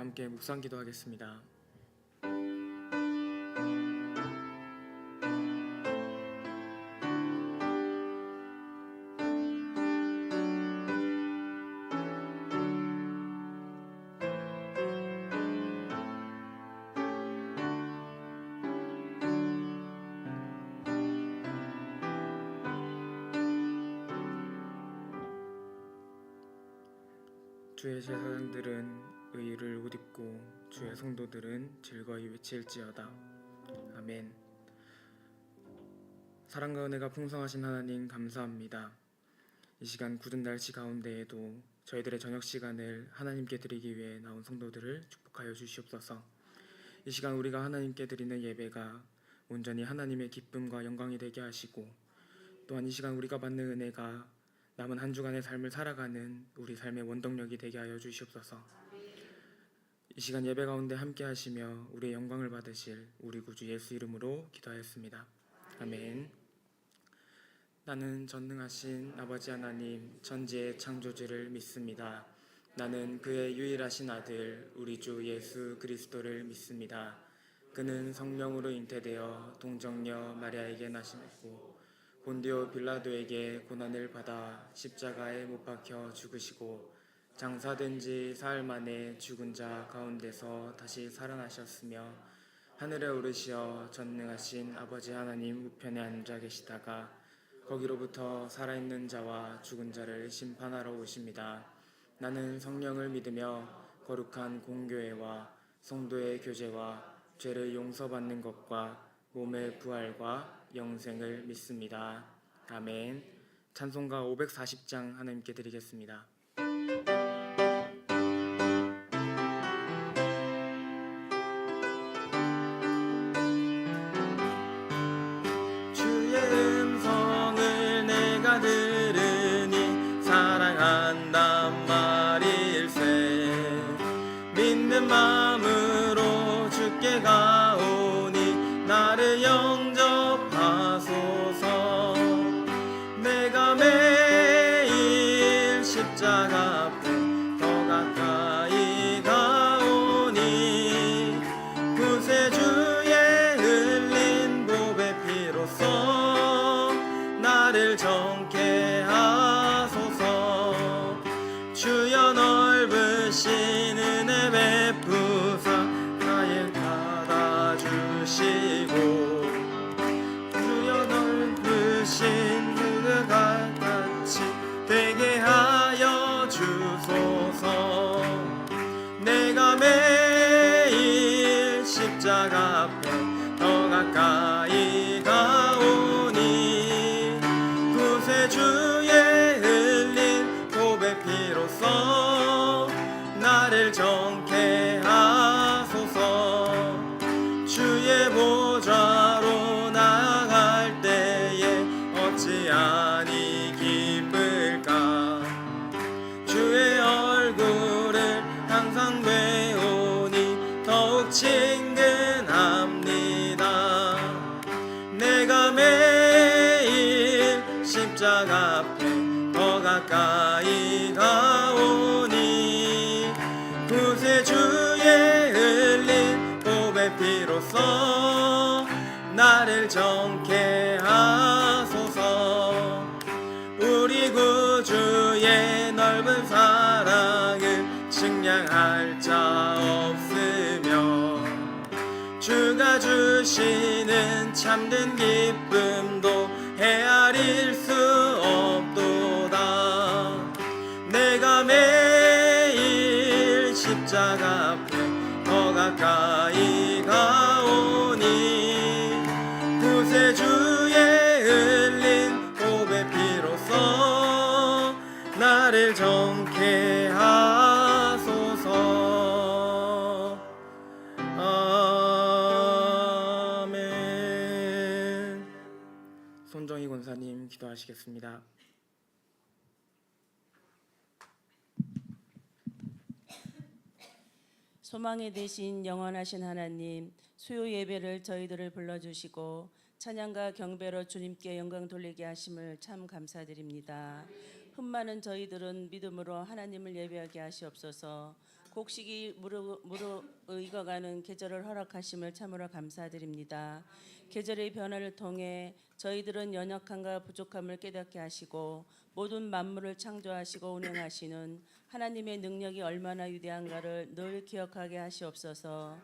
함께 묵상 기도하겠습니다. 주의 제사장들은 의를 옷 입고 주의 성도들은 즐거이 외칠지어다. 아멘. 사랑과 은혜가 풍성하신 하나님 감사합니다. 이 시간 굳은 날씨 가운데에도 저희들의 저녁 시간을 하나님께 드리기 위해 나온 성도들을 축복하여 주시옵소서. 이 시간 우리가 하나님께 드리는 예배가 온전히 하나님의 기쁨과 영광이 되게 하시고, 또한 이 시간 우리가 받는 은혜가 남은 한 주간의 삶을 살아가는 우리 삶의 원동력이 되게 하여 주시옵소서. 이 시간 예배 가운데 함께 하시며 우리의 영광을 받으실 우리 구주 예수 이름으로 기도하였습니다. 아멘. 나는 전능하신 아버지 하나님 천지의 창조주를 믿습니다. 나는 그의 유일하신 아들 우리 주 예수 그리스도를 믿습니다. 그는 성령으로 잉태되어 동정녀 마리아에게 나셨고 본디오 빌라도에게 고난을 받아 십자가에 못 박혀 죽으시고 장사된 지 사흘 만에 죽은 자 가운데서 다시 살아나셨으며 하늘에 오르시어 전능하신 아버지 하나님 우편에 앉아 계시다가 거기로부터 살아있는 자와 죽은 자를 심판하러 오십니다. 나는 성령을 믿으며 거룩한 공교회와 성도의 교제와 죄를 용서받는 것과 몸의 부활과 영생을 믿습니다. 아멘. 찬송가 540장 하나님께 드리겠습니다. 주의 음성을 내가 들으니 사랑한단 말일세. 믿는 마음으로 주께 가오니 나를 영접하소서. 내가 매일 십자가 앞에 더 가까이 가오니 구세주의 흘린 보배 피로써 나를 정케 하소서. 주여 넓으신 은혜 베푸사 나의 받아주시고 주여 넓으신 그가 같이 되게 하여 주소서. 내가 매일 십자가 앞에 더 가까이 가오니 구세주의 흘린 보배 피로써 나를 정케 하소서. 주의 보좌로 나아갈 때에 어찌하니 기쁠까. 주의 얼굴을 항상 배우니 더욱 친근합니다. 내가 매일 십자가 앞에 더 가까이 가오니 구세주의 흘린 보배 피로써 나를 정케 하소서. 우리 구주의 넓은 사랑을 측량할 자 없으며 주가 주시는 참된 기쁨도 헤아릴 수 없도다. 내가 매일 십자가 앞에 더 가까이 가오니 구세주의 흘린 보배 피로써 나를 정케 하소서. 아멘. 손정희 권사님 기도하시겠습니다. 소망의 대신 영원하신 하나님, 수요 예배를 저희들을 불러주시고 찬양과 경배로 주님께 영광 돌리게 하심을 참 감사드립니다. 흠 많은 저희들은 믿음으로 하나님을 예배하게 하시옵소서. 곡식이 익어가는 계절을 허락하심을 참으로 감사드립니다. 계절의 변화를 통해 저희들은 연약함과 부족함을 깨닫게 하시고 모든 만물을 창조하시고 운행하시는 하나님의 능력이 얼마나 위대한가를 늘 기억하게 하시옵소서.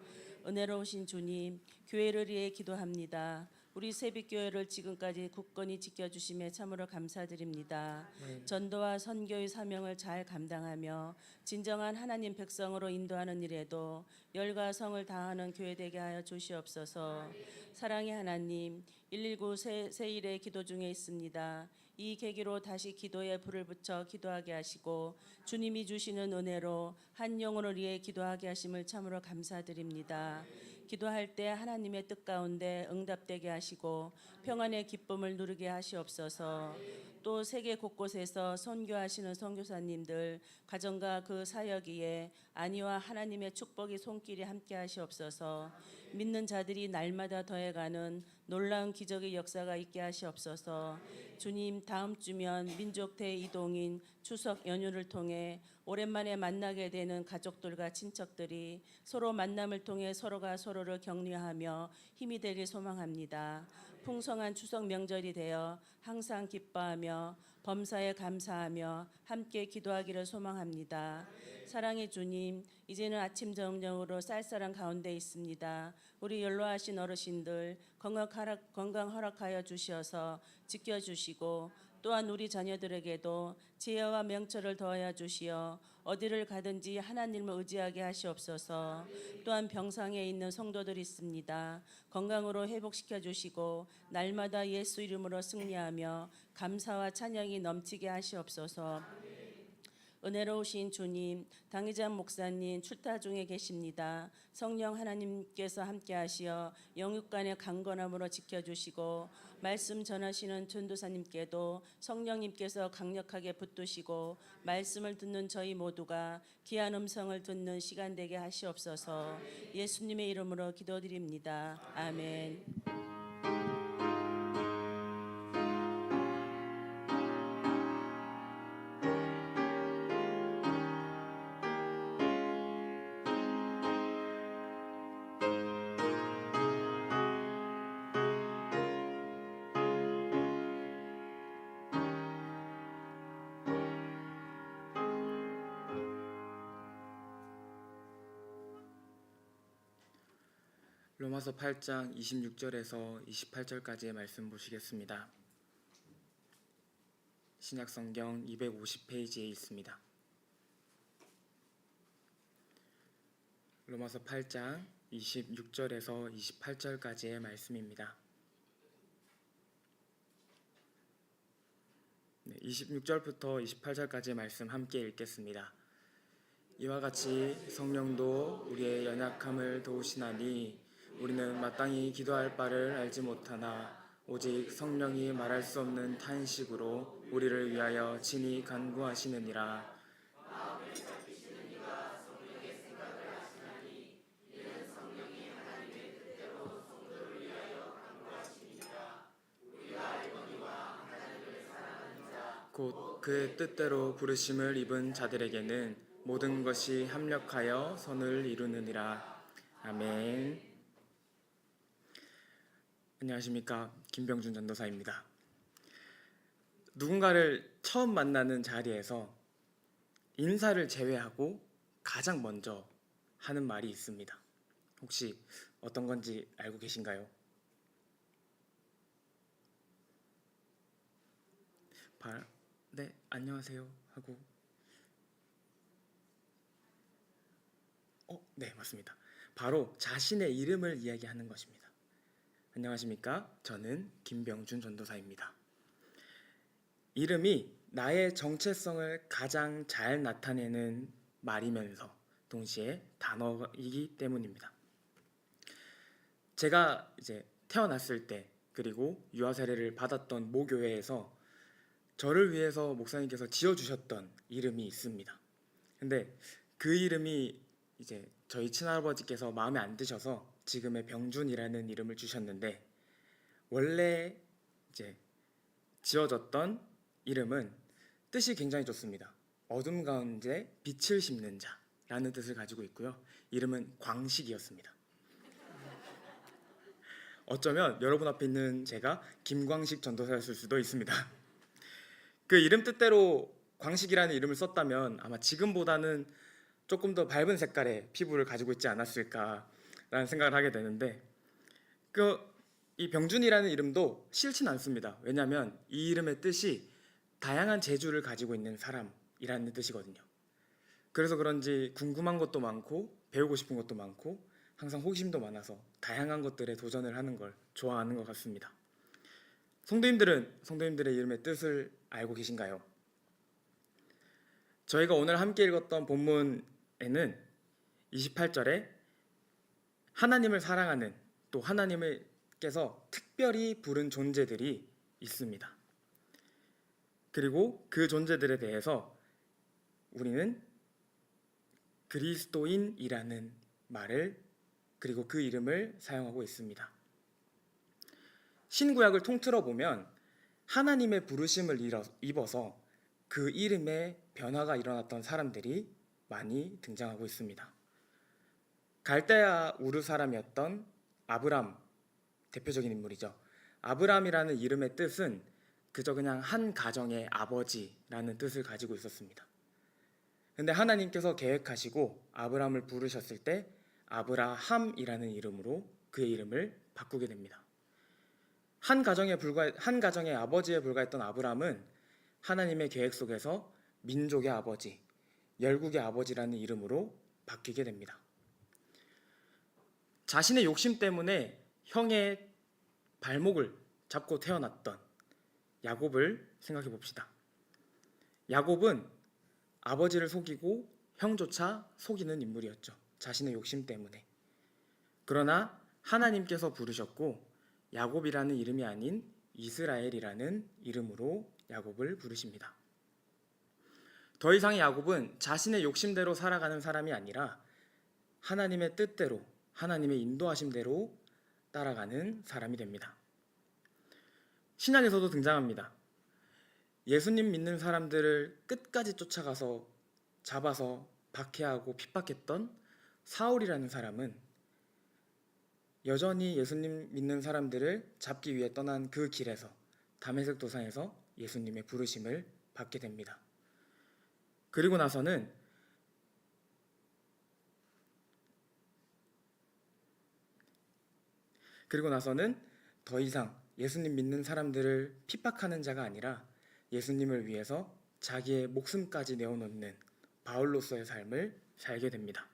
은혜로우신 주님, 교회를 위해 기도합니다. 우리 세빛교회를 지금까지 굳건히 지켜주심에 참으로 감사드립니다. 전도와 선교의 사명을 잘 감당하며 진정한 하나님 백성으로 인도하는 일에도 열과 성을 다하는 교회 되게 하여 주시옵소서. 사랑의 하나님, 119 세일의 기도 중에 있습니다. 이 계기로 다시 기도에 불을 붙여 기도하게 하시고 주님이 주시는 은혜로 한 영혼을 위해 기도하게 하심을 참으로 감사드립니다. 기도할 때 하나님의 뜻 가운데 응답되게 하시고 평안의 기쁨을 누리게 하시옵소서. 또 세계 곳곳에서 선교하시는 선교사님들 가정과 그 사역 위에 안위와 하나님의 축복이 손길이 함께 하시옵소서. 믿는 자들이 날마다 더해가는 놀라운 기적의 역사가 있게 하시옵소서. 주님, 다음 주면 민족 대이동인 추석 연휴를 통해 오랜만에 만나게 되는 가족들과 친척들이 서로 만남을 통해 서로가 서로를 격려하며 힘이 되길 소망합니다. 풍성한 추석 명절이 되어 항상 기뻐하며 범사에 감사하며 함께 기도하기를 소망합니다. 사랑의 주님, 이제는 아침 저녁으로 쌀쌀한 가운데 있습니다. 우리 연로하신 어르신들 건강 허락하여 주시어서 지켜주시고 또한 우리 자녀들에게도 지혜와 명철을 더하여 주시어 어디를 가든지 하나님을 의지하게 하시옵소서. 또한 병상에 있는 성도들이 있습니다. 건강으로 회복시켜 주시고 날마다 예수 이름으로 승리하며 감사와 찬양이 넘치게 하시옵소서. 은혜로우신 주님, 당의장 목사님 출타 중에 계십니다. 성령 하나님께서 함께하시어 영육간의 강건함으로 지켜주시고 말씀 전하시는 전도사님께도 성령님께서 강력하게 붙드시고 말씀을 듣는 저희 모두가 귀한 음성을 듣는 시간 되게 하시옵소서. 예수님의 이름으로 기도드립니다. 아멘. 로마서 8장 26절에서 28절까지의 말씀 보시겠습니다. 신약성경 250페이지에 있습니다. 로마서 8장 26절에서 28절까지의 말씀입니다. 26절부터 28절까지의 말씀 함께 읽겠습니다. 이와 같이 성령도 우리의 연약함을 도우시나니 우리는 마땅히 기도할 바를 알지 못하나 오직 성령이 말할 수 없는 탄식으로 우리를 위하여 친히 간구하시느니라. 곧 그의 뜻대로 부르심을 입은 자들에게는 모든 것이 합력하여 선을 이루느니라. 아멘. 안녕하십니까, 김병준 전도사입니다. 누군가를 처음 만나는 자리에서 인사를 제외하고 가장 먼저 하는 말이 있습니다. 혹시 어떤 건지 알고 계신가요? 네, 안녕하세요 하고 네, 맞습니다. 바로 자신의 이름을 이야기하는 것입니다. 안녕하십니까? 저는 김병준 전도사입니다. 이름이 나의 정체성을 가장 잘 나타내는 말이면서 동시에 단어이기 때문입니다. 제가 이제 태어났을 때 그리고 유아 세례를 받았던 모교회에서 저를 위해서 목사님께서 지어주셨던 이름이 있습니다. 근데 그 이름이 이제 저희 친할아버지께서 마음에 안 드셔서 지금의 병준이라는 이름을 주셨는데, 원래 이제 지어졌던 이름은 뜻이 굉장히 좋습니다. 어둠 가운데 빛을 심는 자, 라는 뜻을 가지고 있고요. 이름은 광식이었습니다. 어쩌면 여러분 앞에 있는 제가 김광식 전도사였을 수도 있습니다. 그 이름 뜻대로 광식이라는 이름을 썼다면 아마 지금보다는 조금 더 밝은 색깔의 피부를 가지고 있지 않았을까라는 생각을 하게 되는데, 이 병준이라는 이름도 싫진 않습니다. 왜냐하면 이 이름의 뜻이 다양한 재주를 가지고 있는 사람이라는 뜻이거든요. 그래서 그런지 궁금한 것도 많고 배우고 싶은 것도 많고 항상 호기심도 많아서 다양한 것들에 도전을 하는 걸 좋아하는 것 같습니다. 성도님들은 성도님들의 이름의 뜻을 알고 계신가요? 저희가 오늘 함께 읽었던 본문에는 28절에 하나님을 사랑하는, 또 하나님께서 특별히 부른 존재들이 있습니다. 그리고 그 존재들에 대해서 우리는 그리스도인이라는 말을, 그리고 그 이름을 사용하고 있습니다. 신구약을 통틀어 보면 하나님의 부르심을 입어서 그 이름에 변화가 일어났던 사람들이 많이 등장하고 있습니다. 갈대아 우르 사람이었던 아브람, 대표적인 인물이죠. 아브람이라는 이름의 뜻은 그저 그냥 한 가정의 아버지라는 뜻을 가지고 있었습니다. 근데 하나님께서 계획하시고 아브람을 부르셨을 때 아브라함이라는 이름으로 그의 이름을 바꾸게 됩니다. 한 가정의 아버지에 불과했던 아브람은 하나님의 계획 속에서 민족의 아버지, 열국의 아버지라는 이름으로 바뀌게 됩니다. 자신의 욕심 때문에 형의 발목을 잡고 태어났던 야곱을 생각해 봅시다. 야곱은 아버지를 속이고 형조차 속이는 인물이었죠. 자신의 욕심 때문에. 그러나 하나님께서 부르셨고 야곱이라는 이름이 아닌 이스라엘이라는 이름으로 야곱을 부르십니다. 더 이상의 야곱은 자신의 욕심대로 살아가는 사람이 아니라 하나님의 뜻대로, 하나님의 인도하심대로 따라가는 사람이 됩니다. 신약에서도 등장합니다. 예수님 믿는 사람들을 끝까지 쫓아가서 잡아서 박해하고 핍박했던 사울이라는 사람은 여전히 예수님 믿는 사람들을 잡기 위해 떠난 그 길에서 다메섹 도상에서 예수님의 부르심을 받게 됩니다. 그리고 나서는 더 이상 예수님 믿는 사람들을 핍박하는 자가 아니라 예수님을 위해서 자기의 목숨까지 내어놓는 바울로서의 삶을 살게 됩니다.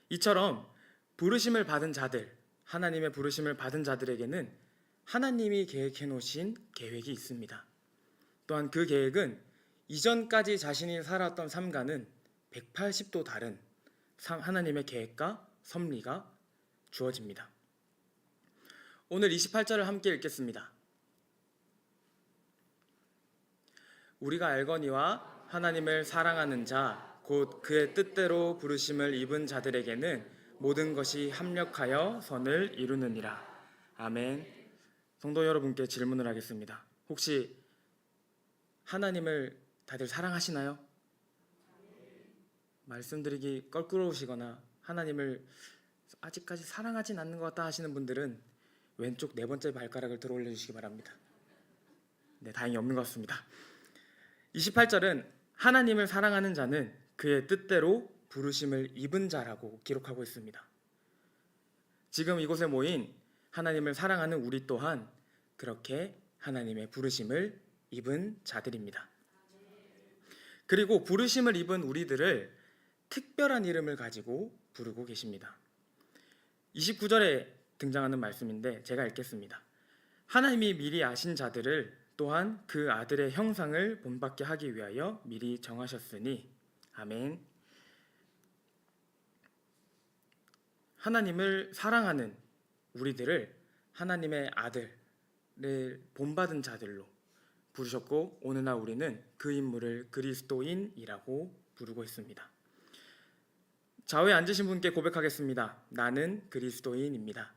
이처럼 부르심을 받은 자들, 하나님의 부르심을 받은 자들에게는 하나님이 계획해 놓으신 계획이 있습니다. 또한 그 계획은 이전까지 자신이 살았던 삶과는 180도 다른 하나님의 계획과 섭리가 주어집니다. 오늘 28절을 함께 읽겠습니다. 우리가 알거니와 하나님을 사랑하는 자, 곧 그의 뜻대로 부르심을 입은 자들에게는 모든 것이 합력하여 선을 이루느니라. 아멘. 성도 여러분께 질문을 하겠습니다. 혹시 하나님을 다들 사랑하시나요? 말씀드리기 껄끄러우시거나 하나님을 아직까지 사랑하진 않는 것 같다 하시는 분들은 왼쪽 네 번째 발가락을 들어 올려주시기 바랍니다. 네, 다행히 없는 것 같습니다. 28절은 하나님을 사랑하는 자는 그의 뜻대로 부르심을 입은 자라고 기록하고 있습니다. 지금 이곳에 모인 하나님을 사랑하는 우리 또한 그렇게 하나님의 부르심을 입은 자들입니다. 그리고 부르심을 입은 우리들을 특별한 이름을 가지고 부르고 계십니다. 29절에 등장하는 말씀인데 제가 읽겠습니다. 하나님이 미리 아신 자들을 또한 그 아들의 형상을 본받게 하기 위하여 미리 정하셨으니. 아멘. 하나님을 사랑하는 우리들을 하나님의 아들을 본받은 자들로 부르셨고 오늘날 우리는 그 인물을 그리스도인이라고 부르고 있습니다. 좌우에 앉으신 분께 고백하겠습니다. 나는 그리스도인입니다.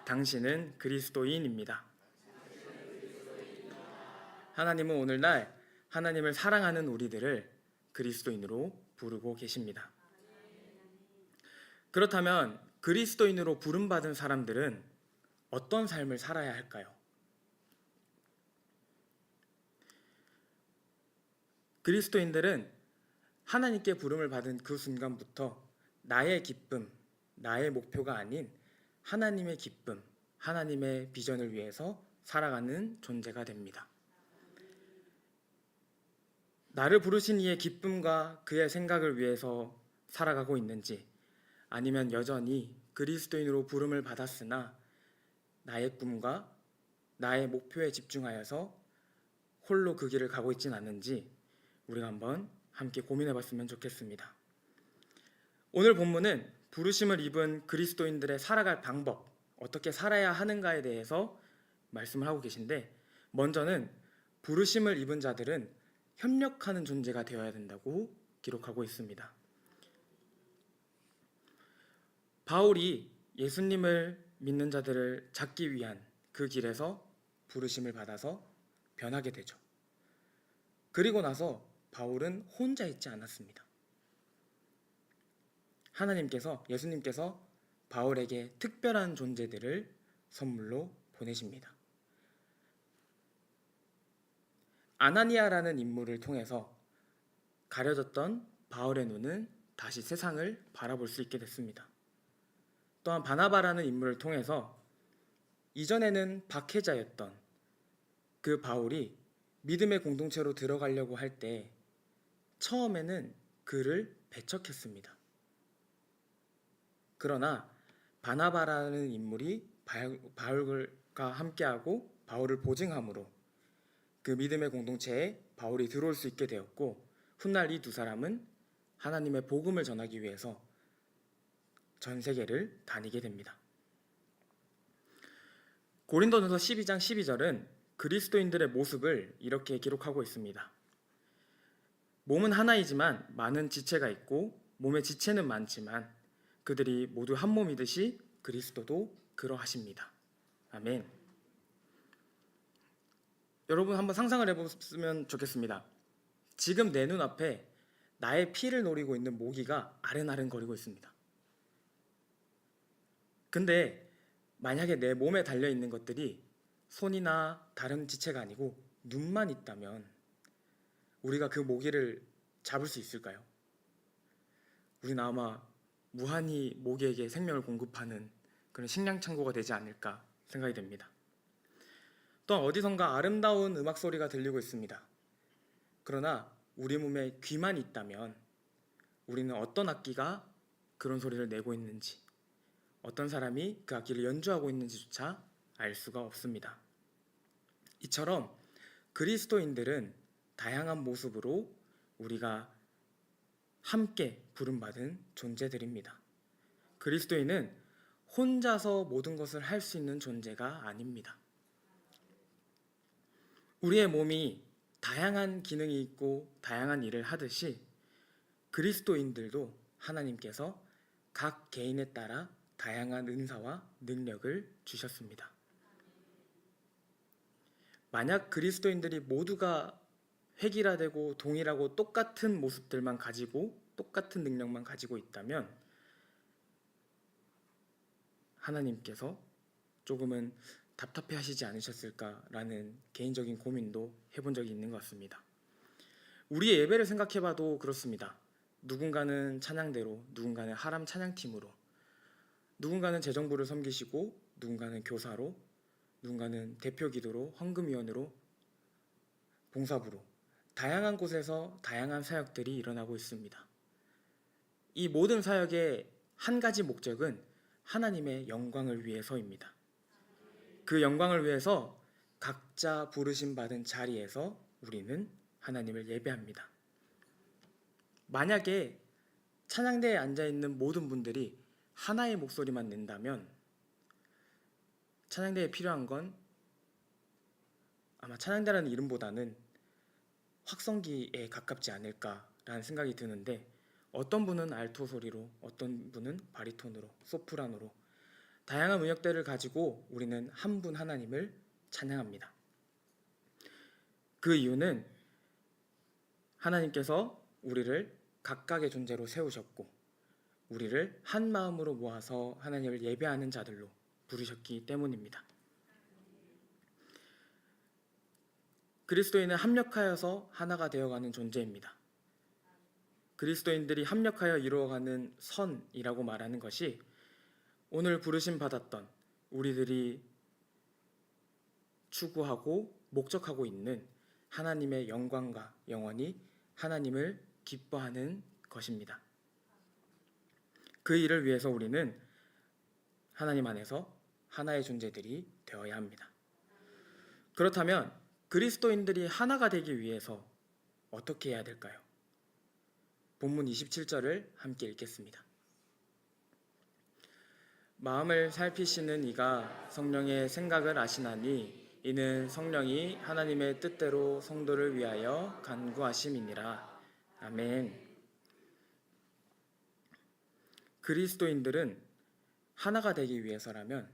당신은 그리스도인입니다. 하나님은 오늘날 하나님을 사랑하는 우리들을 그리스도인으로 부르고 계십니다. 그렇다면 그리스도인으로 부름받은 사람들은 어떤 삶을 살아야 할까요? 그리스도인들은 하나님께 부름을 받은 그 순간부터 나의 기쁨, 나의 목표가 아닌 하나님의 기쁨, 하나님의 비전을 위해서 살아가는 존재가 됩니다. 나를 부르신 이의 기쁨과 그의 생각을 위해서 살아가고 있는지, 아니면 여전히 그리스도인으로 부름을 받았으나 나의 꿈과 나의 목표에 집중하여서 홀로 그 길을 가고 있진 않는지 우리가 한번 함께 고민해 봤으면 좋겠습니다. 오늘 본문은 부르심을 입은 그리스도인들의 살아갈 방법, 어떻게 살아야 하는가에 대해서 말씀을 하고 계신데, 먼저는 부르심을 입은 자들은 협력하는 존재가 되어야 된다고 기록하고 있습니다. 바울이 예수님을 믿는 자들을 잡기 위한 그 길에서 부르심을 받아서 변하게 되죠. 그리고 나서 바울은 혼자 있지 않았습니다. 예수님께서 바울에게 특별한 존재들을 선물로 보내십니다. 아나니아라는 인물을 통해서 가려졌던 바울의 눈은 다시 세상을 바라볼 수 있게 됐습니다. 또한 바나바라는 인물을 통해서 이전에는 박해자였던 그 바울이 믿음의 공동체로 들어가려고 할 때 처음에는 그를 배척했습니다. 그러나 바나바라는 인물이 바울과 함께하고 바울을 보증함으로 그 믿음의 공동체에 바울이 들어올 수 있게 되었고, 훗날 이 두 사람은 하나님의 복음을 전하기 위해서 전 세계를 다니게 됩니다. 고린도전서 12장 12절은 그리스도인들의 모습을 이렇게 기록하고 있습니다. 몸은 하나이지만 많은 지체가 있고 몸의 지체는 많지만 그들이 모두 한 몸이듯이 그리스도도 그러하십니다. 아멘. 여러분 한번 상상을 해보시면 좋겠습니다. 지금 내 눈앞에 나의 피를 노리고 있는 모기가 아른아른거리고 있습니다. 근데 만약에 내 몸에 달려있는 것들이 손이나 다른 지체가 아니고 눈만 있다면 우리가 그 모기를 잡을 수 있을까요? 우리는 아마 무한히 모기에게 생명을 공급하는 그런 식량 창고가 되지 않을까 생각이 됩니다. 또한 어디선가 아름다운 음악 소리가 들리고 있습니다. 그러나 우리 몸에 귀만 있다면 우리는 어떤 악기가 그런 소리를 내고 있는지, 어떤 사람이 그 악기를 연주하고 있는지조차 알 수가 없습니다. 이처럼 그리스도인들은 다양한 모습으로 우리가 함께 부름받은 존재들입니다. 그리스도인은 혼자서 모든 것을 할 수 있는 존재가 아닙니다. 우리의 몸이 다양한 기능이 있고 다양한 일을 하듯이 그리스도인들도 하나님께서 각 개인에 따라 다양한 은사와 능력을 주셨습니다. 만약 그리스도인들이 모두가 획일화되고 동일하고 똑같은 모습들만 가지고 똑같은 능력만 가지고 있다면 하나님께서 조금은 답답해 하시지 않으셨을까라는 개인적인 고민도 해본 적이 있는 것 같습니다. 우리의 예배를 생각해봐도 그렇습니다. 누군가는 찬양대로, 누군가는 하람 찬양팀으로, 누군가는 재정부를 섬기시고, 누군가는 교사로, 누군가는 대표 기도로, 헌금위원으로, 봉사부로 다양한 곳에서 다양한 사역들이 일어나고 있습니다. 이 모든 사역의 한 가지 목적은 하나님의 영광을 위해서입니다. 그 영광을 위해서 각자 부르심 받은 자리에서 우리는 하나님을 예배합니다. 만약에 찬양대에 앉아있는 모든 분들이 하나의 목소리만 낸다면 찬양대에 필요한 건 아마 찬양대라는 이름보다는 확성기에 가깝지 않을까라는 생각이 드는데, 어떤 분은 알토 소리로, 어떤 분은 바리톤으로, 소프라노로 다양한 음역대를 가지고 우리는 한 분 하나님을 찬양합니다. 그 이유는 하나님께서 우리를 각각의 존재로 세우셨고 우리를 한 마음으로 모아서 하나님을 예배하는 자들로 부르셨기 때문입니다. 그리스도인은 합력하여서 하나가 되어가는 존재입니다. 그리스도인들이 합력하여 이루어가는 선이라고 말하는 것이 오늘 부르심 받았던 우리들이 추구하고 목적하고 있는 하나님의 영광과 영원히 하나님을 기뻐하는 것입니다. 그 일을 위해서 우리는 하나님 안에서 하나의 존재들이 되어야 합니다. 그렇다면 그리스도인들이 하나가 되기 위해서 어떻게 해야 될까요? 본문 27절을 함께 읽겠습니다. 마음을 살피시는 이가 성령의 생각을 아시나니 이는 성령이 하나님의 뜻대로 성도를 위하여 간구하심이니라. 아멘. 그리스도인들은 하나가 되기 위해서라면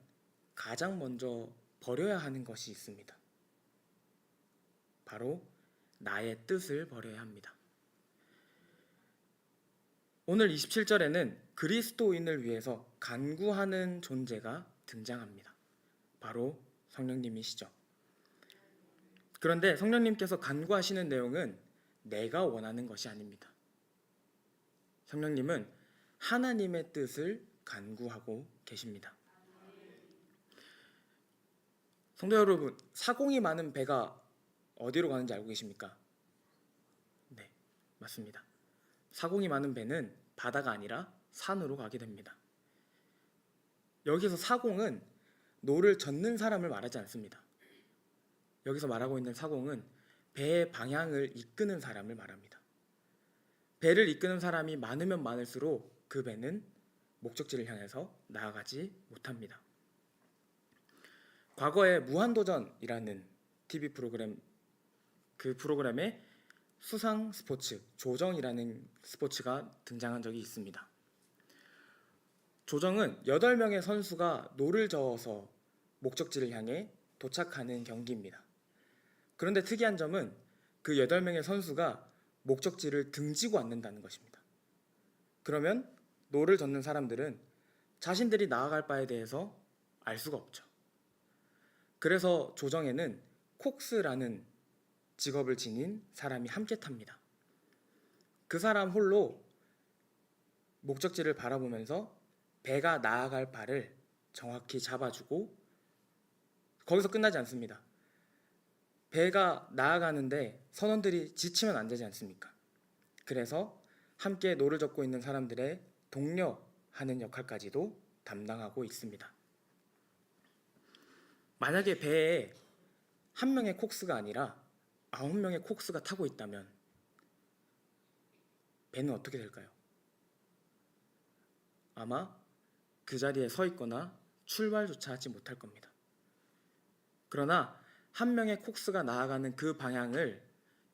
가장 먼저 버려야 하는 것이 있습니다. 바로 나의 뜻을 버려야 합니다. 오늘 27절에는 그리스도인을 위해서 간구하는 존재가 등장합니다. 바로 성령님이시죠. 그런데 성령님께서 간구하시는 내용은 내가 원하는 것이 아닙니다. 성령님은 하나님의 뜻을 간구하고 계십니다. 성도 여러분, 사공이 많은 배가 어디로 가는지 알고 계십니까? 네, 맞습니다. 사공이 많은 배는 바다가 아니라 산으로 가게 됩니다. 여기서 사공은 노를 젓는 사람을 말하지 않습니다. 여기서 말하고 있는 사공은 배의 방향을 이끄는 사람을 말합니다. 배를 이끄는 사람이 많으면 많을수록 그 배는 목적지를 향해서 나아가지 못합니다. 과거에 무한도전이라는 TV 프로그램, 그 프로그램에 수상 스포츠, 조정이라는 스포츠가 등장한 적이 있습니다. 조정은 8명의 선수가 노를 저어서 목적지를 향해 도착하는 경기입니다. 그런데 특이한 점은 그 8명의 선수가 목적지를 등지고 앉는다는 것입니다. 그러면 노를 젓는 사람들은 자신들이 나아갈 바에 대해서 알 수가 없죠. 그래서 조정에는 콕스라는 직업을 지닌 사람이 함께 탑니다. 그 사람 홀로 목적지를 바라보면서 배가 나아갈 바를 정확히 잡아주고 거기서 끝나지 않습니다. 배가 나아가는데 선원들이 지치면 안 되지 않습니까? 그래서 함께 노를 젓고 있는 사람들의 독려하는 역할까지도 담당하고 있습니다. 만약에 배에 한 명의 콕스가 아니라 9명의 콕스가 타고 있다면 배는 어떻게 될까요? 아마 그 자리에 서 있거나 출발조차 하지 못할 겁니다. 그러나 한 명의 콕스가 나아가는 그 방향을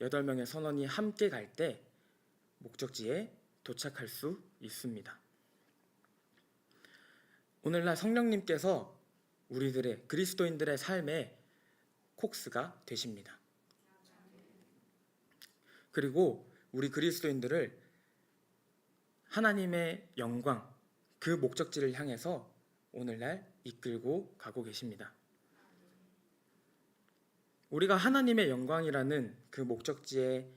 8명의 선원이 함께 갈 때 목적지에 도착할 수 있습니다. 오늘날 성령님께서 우리들의 그리스도인들의 삶의 콕스가 되십니다. 그리고 우리 그리스도인들을 하나님의 영광, 그 목적지를 향해서 오늘날 이끌고 가고 계십니다. 우리가 하나님의 영광이라는 그 목적지에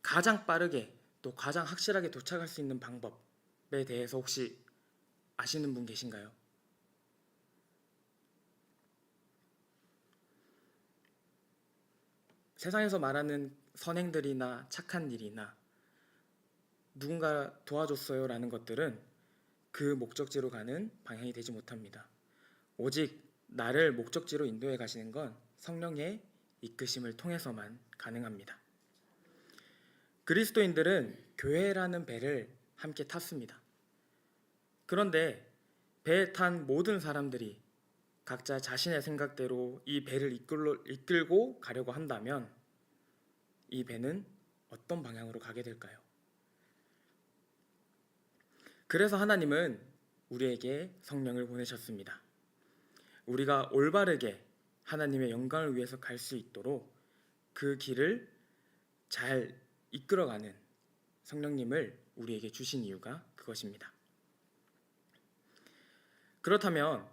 가장 빠르게 또 가장 확실하게 도착할 수 있는 방법에 대해서 혹시 아시는 분 계신가요? 세상에서 말하는 선행들이나 착한 일이나 누군가 도와줬어요 라는 것들은 그 목적지로 가는 방향이 되지 못합니다. 오직 나를 목적지로 인도해 가시는 건 성령의 이끄심을 통해서만 가능합니다. 그리스도인들은 교회라는 배를 함께 탔습니다. 그런데 배에 탄 모든 사람들이 각자 자신의 생각대로 이 배를 이끌고 가려고 한다면 이 배는 어떤 방향으로 가게 될까요? 그래서 하나님은 우리에게 성령을 보내셨습니다. 우리가 올바르게 하나님의 영광을 위해서 갈 수 있도록 그 길을 잘 이끌어가는 성령님을 우리에게 주신 이유가 그것입니다. 그렇다면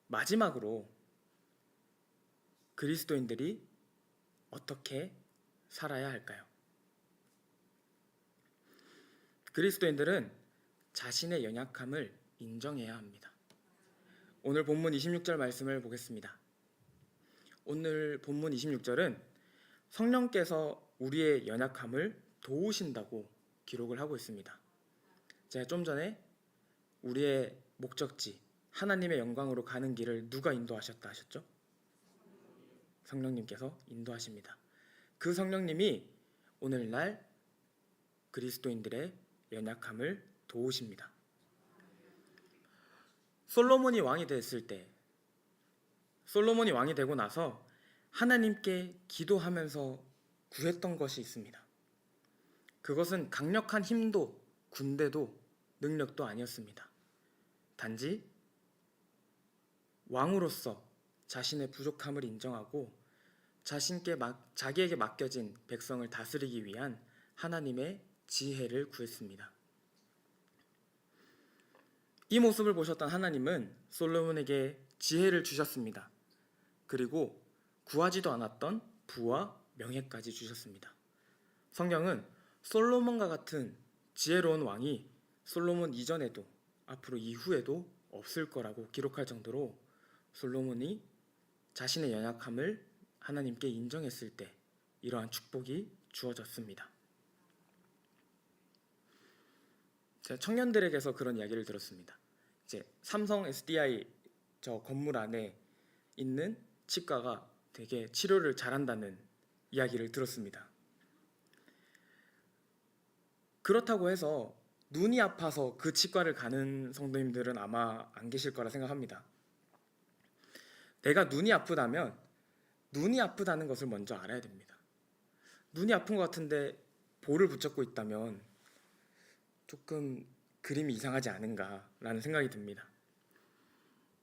마지막으로 그리스도인들이 어떻게 살아야 할까요? 그리스도인들은 자신의 연약함을 인정해야 합니다. 오늘 본문 26절 말씀을 보겠습니다. 오늘 본문 26절은 성령께서 우리의 연약함을 도우신다고 기록을 하고 있습니다. 제가 좀 전에 우리의 목적지 하나님의 영광으로 가는 길을 누가 인도하셨다 하셨죠? 성령님께서 인도하십니다. 그 성령님이 오늘날 그리스도인들의 연약함을 도우십니다. 솔로몬이 왕이 됐을 때, 솔로몬이 왕이 되고 나서 하나님께 기도하면서 구했던 것이 있습니다. 그것은 강력한 힘도 군대도 능력도 아니었습니다. 단지 왕으로서 자신의 부족함을 인정하고 자기에게 맡겨진 백성을 다스리기 위한 하나님의 지혜를 구했습니다. 이 모습을 보셨던 하나님은 솔로몬에게 지혜를 주셨습니다. 그리고 구하지도 않았던 부와 명예까지 주셨습니다. 성경은 솔로몬과 같은 지혜로운 왕이 솔로몬 이전에도 앞으로 이후에도 없을 거라고 기록할 정도로 솔로몬이 자신의 연약함을 하나님께 인정했을 때 이러한 축복이 주어졌습니다. 제가 청년들에게서 그런 이야기를 들었습니다. 이제 삼성 SDI 저 건물 안에 있는 치과가 되게 치료를 잘한다는 이야기를 들었습니다. 그렇다고 해서 눈이 아파서 그 치과를 가는 성도님들은 아마 안 계실 거라 생각합니다. 내가 눈이 아프다면 눈이 아프다는 것을 먼저 알아야 됩니다. 눈이 아픈 것 같은데 볼을 붙잡고 있다면 조금 그림이 이상하지 않은가라는 생각이 듭니다.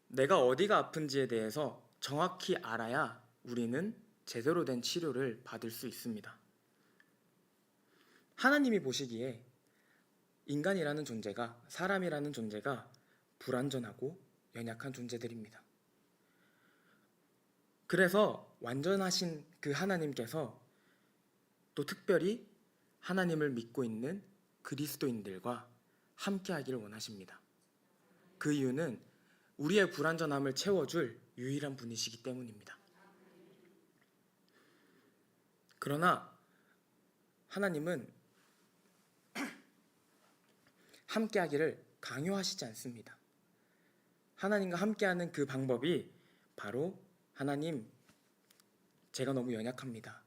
내가 어디가 아픈지에 대해서 정확히 알아야 우리는 제대로 된 치료를 받을 수 있습니다. 하나님이 보시기에 인간이라는 존재가, 사람이라는 존재가 불완전하고 연약한 존재들입니다. 그래서 완전하신 그 하나님께서 또 특별히 하나님을 믿고 있는 그리스도인들과 함께하기를 원하십니다. 그 이유는 우리의 불완전함을 채워줄 유일한 분이시기 때문입니다. 그러나 하나님은 함께하기를 강요하시지 않습니다. 하나님과 함께하는 그 방법이 바로 하나님, 제가 너무 연약합니다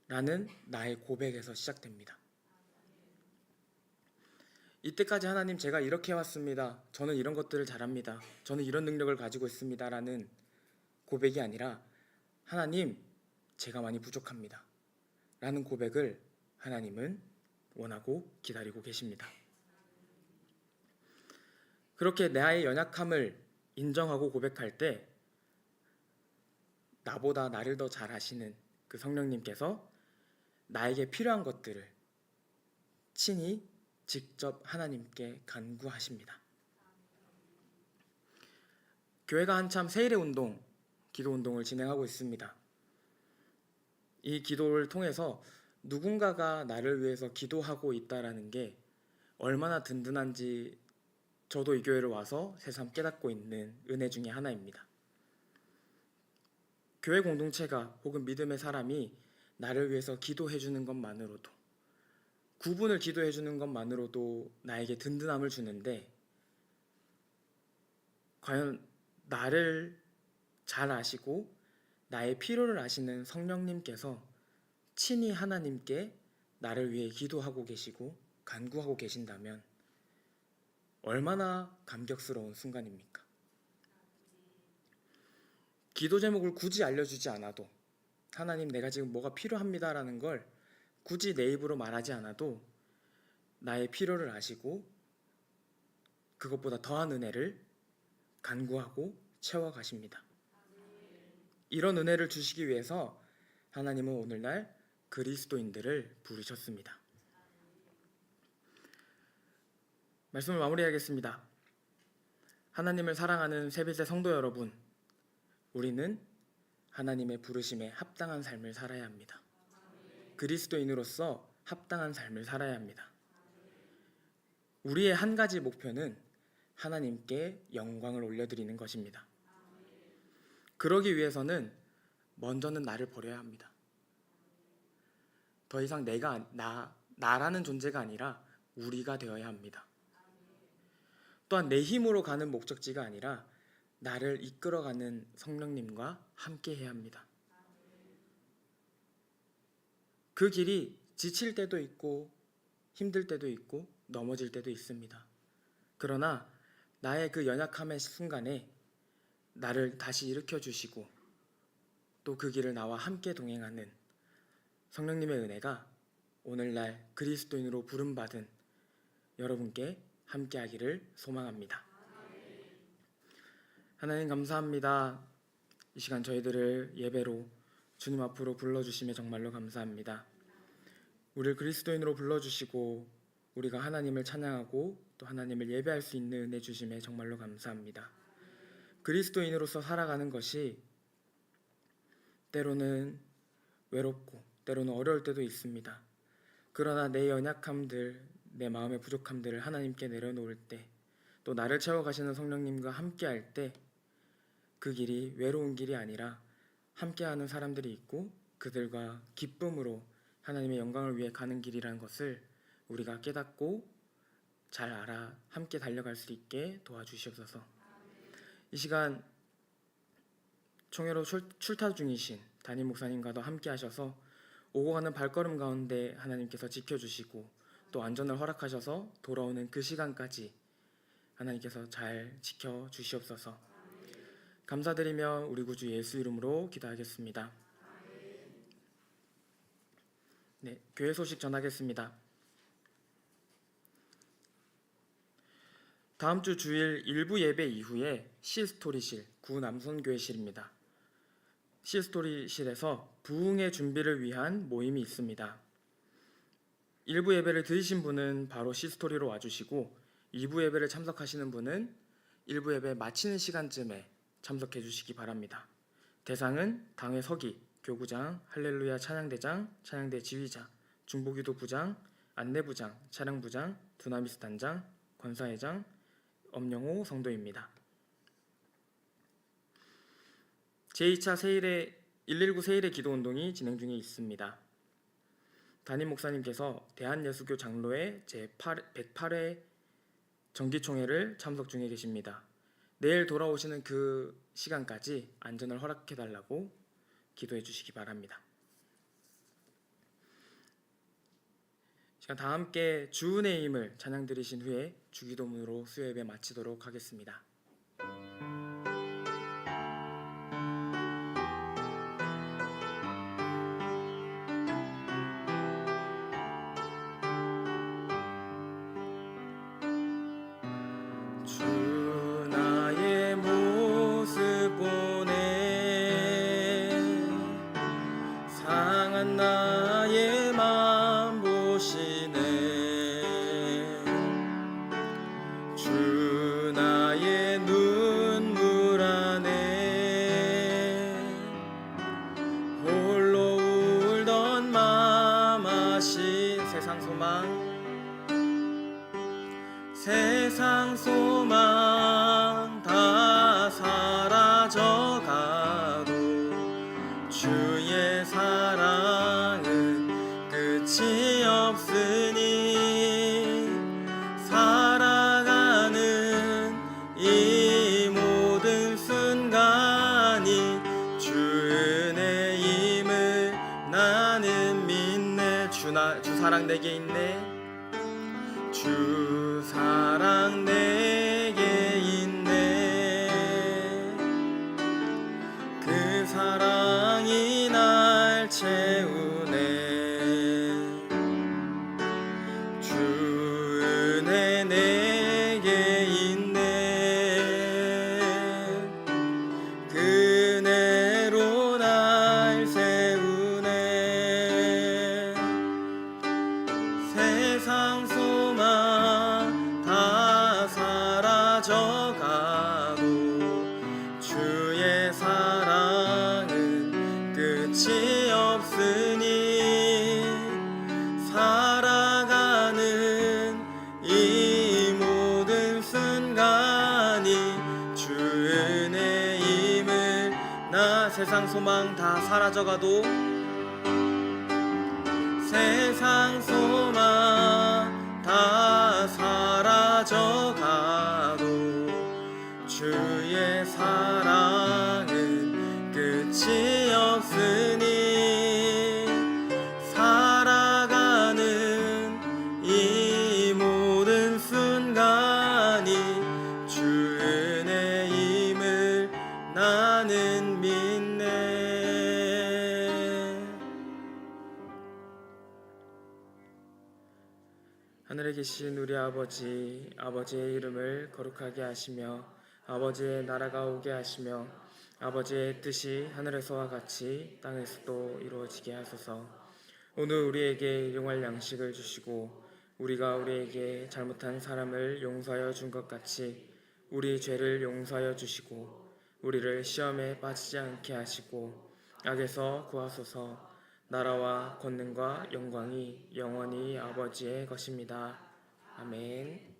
라는 나의 고백에서 시작됩니다. 이때까지 하나님, 제가 이렇게 해왔습니다. 저는 이런 것들을 잘합니다. 저는 이런 능력을 가지고 있습니다 라는 고백이 아니라 하나님, 제가 많이 부족합니다 라는 고백을 하나님은 원하고 기다리고 계십니다. 그렇게 나의 연약함을 인정하고 고백할 때 나보다 나를 더 잘 아시는 그 성령님께서 나에게 필요한 것들을 친히 직접 하나님께 간구하십니다. 교회가 한참 세일의 운동, 기도 운동을 진행하고 있습니다. 이 기도를 통해서 누군가가 나를 위해서 기도하고 있다라는 게 얼마나 든든한지 저도 이 교회를 와서 새삼 깨닫고 있는 은혜 중에 하나입니다. 교회 공동체가 혹은 믿음의 사람이 나를 위해서 기도해 주는 것만으로도, 9분을 기도해 주는 것만으로도 나에게 든든함을 주는데, 과연 나를 잘 아시고 나의 필요를 아시는 성령님께서 친히 하나님께 나를 위해 기도하고 계시고 간구하고 계신다면 얼마나 감격스러운 순간입니까? 기도 제목을 굳이 알려주지 않아도, 하나님, 내가 지금 뭐가 필요합니다라는 걸 굳이 내 입으로 말하지 않아도 나의 필요를 아시고 그것보다 더한 은혜를 간구하고 채워가십니다. 이런 은혜를 주시기 위해서 하나님은 오늘날 그리스도인들을 부르셨습니다. 말씀을 마무리하겠습니다. 하나님을 사랑하는 세빛의 성도 여러분, 우리는 하나님의 부르심에 합당한 삶을 살아야 합니다. 그리스도인으로서 합당한 삶을 살아야 합니다. 우리의 한 가지 목표는 하나님께 영광을 올려드리는 것입니다. 그러기 위해서는 먼저는 나를 버려야 합니다. 더 이상 나라는 존재가 아니라 우리가 되어야 합니다. 또한 내 힘으로 가는 목적지가 아니라 나를 이끌어가는 성령님과 함께 해야 합니다. 그 길이 지칠 때도 있고 힘들 때도 있고 넘어질 때도 있습니다. 그러나 나의 그 연약함의 순간에 나를 다시 일으켜 주시고 또 그 길을 나와 함께 동행하는 성령님의 은혜가 오늘날 그리스도인으로 부름받은 여러분께 함께하기를 소망합니다. 하나님 감사합니다. 이 시간 저희들을 예배로 주님 앞으로 불러주심에 정말로 감사합니다. 우리를 그리스도인으로 불러주시고 우리가 하나님을 찬양하고 또 하나님을 예배할 수 있는 은혜 주심에 정말로 감사합니다. 그리스도인으로서 살아가는 것이 때로는 외롭고 때로는 어려울 때도 있습니다. 그러나 내 연약함들, 내 마음의 부족함들을 하나님께 내려놓을 때, 또 나를 채워가시는 성령님과 함께할 때 그 길이 외로운 길이 아니라 함께하는 사람들이 있고 그들과 기쁨으로 하나님의 영광을 위해 가는 길이라는 것을 우리가 깨닫고 잘 알아 함께 달려갈 수 있게 도와주시옵소서. 이 시간 총회로 출타 중이신 담임 목사님과도 함께 하셔서 오고 가는 발걸음 가운데 하나님께서 지켜주시고 또 안전을 허락하셔서 돌아오는 그 시간까지 하나님께서 잘 지켜주시옵소서. 감사드리며 우리 구주 예수 이름으로 기도하겠습니다. 네, 교회 소식 전하겠습니다. 다음 주 주일 일부 예배 이후에 C스토리실 구남선교회실입니다. C스토리실에서 부흥의 준비를 위한 모임이 있습니다. 일부 예배를 들으신 분은 바로 C스토리로 와주시고 2부 예배를 참석하시는 분은 1부 예배 마치는 시간쯤에 참석해 주시기 바랍니다. 대상은 당회 서기, 교구장, 할렐루야 찬양대장, 찬양대 지휘자, 중보기도 부장, 안내부장, 차량부장, 두나미스 단장, 권사회장, 엄영호 성도입니다. 제2차 119 세일의 기도운동이 진행 중에 있습니다. 담임 목사님께서 대한예수교 장로회 제108회 정기총회를 참석 중에 계십니다. 내일 돌아오시는 그 시간까지 안전을 허락해달라고 기도해 주시기 바랍니다. 시간 다 함께 주은혜의 힘을 찬양 드리신 후에 주기도문으로 수요예배 마치도록 하겠습니다. 세상 소망 다 사라져가도 주의 사랑은 끝이 없으니 살아가는 이 모든 순간이 주 은혜임을 나는 믿네. 주 사랑 내게 있네. 주 사랑 내게 있네. 그 사랑이 날 채우네. 주 은혜 내게 있네. 그 은혜로 날 세우네. 세상 소망 다 세상 소망 다 사라져가도 세상 소망 다 사라져가도 주의 사랑은 끝이 없으니 살아가는 이 모든 순간이 주 은혜임을 나는 믿네. 하늘에 계신 우리 아버지, 아버지의 이름을 거룩하게 하시며 아버지의 나라가 오게 하시며 아버지의 뜻이 하늘에서와 같이 땅에서도 이루어지게 하소서. 오늘 우리에게 일용할 양식을 주시고 우리가 우리에게 잘못한 사람을 용서하여 준 것 같이 우리 죄를 용서하여 주시고 우리를 시험에 빠지지 않게 하시고 악에서 구하소서. 나라와 권능과 영광이 영원히 아버지의 것입니다. 아멘.